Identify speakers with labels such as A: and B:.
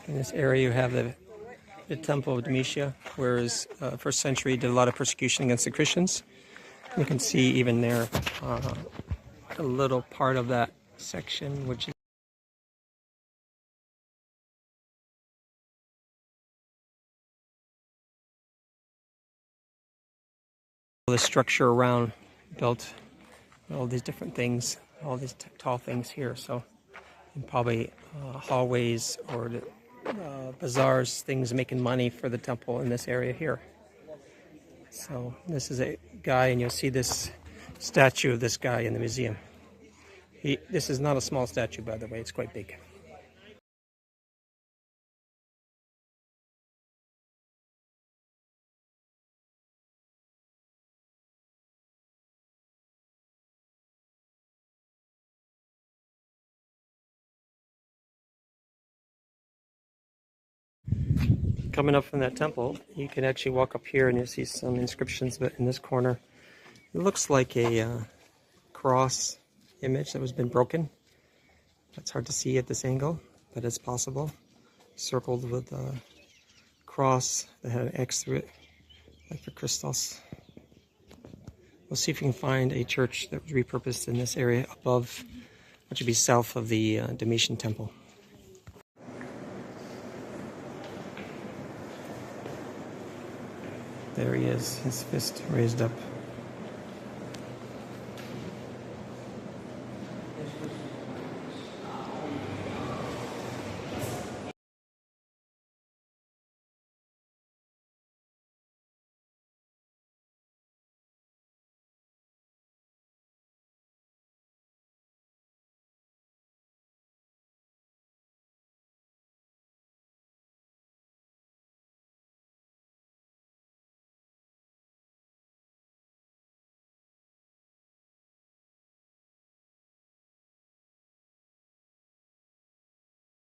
A: In this area you have the Temple of Domitian, whereas first century did a lot of persecution against the Christians. You can see even there a little part of that section, which is the structure around, built all these different things, all these tall things here. So, and probably hallways or the, bazaars, things making money for the temple in this area here. So this is a guy, and you'll see this statue of this guy in the museum. This is not a small statue, by the way, it's quite big. Coming up from that temple, you can actually walk up here and you'll see some inscriptions, but in this corner, it looks like a cross image that was been broken. That's hard to see at this angle, but it's possible. Circled with a cross that had an X through it, like for Christos. We'll see if we can find a church that was repurposed in this area above, which would be south of the Domitian temple. There he is, his fist raised up.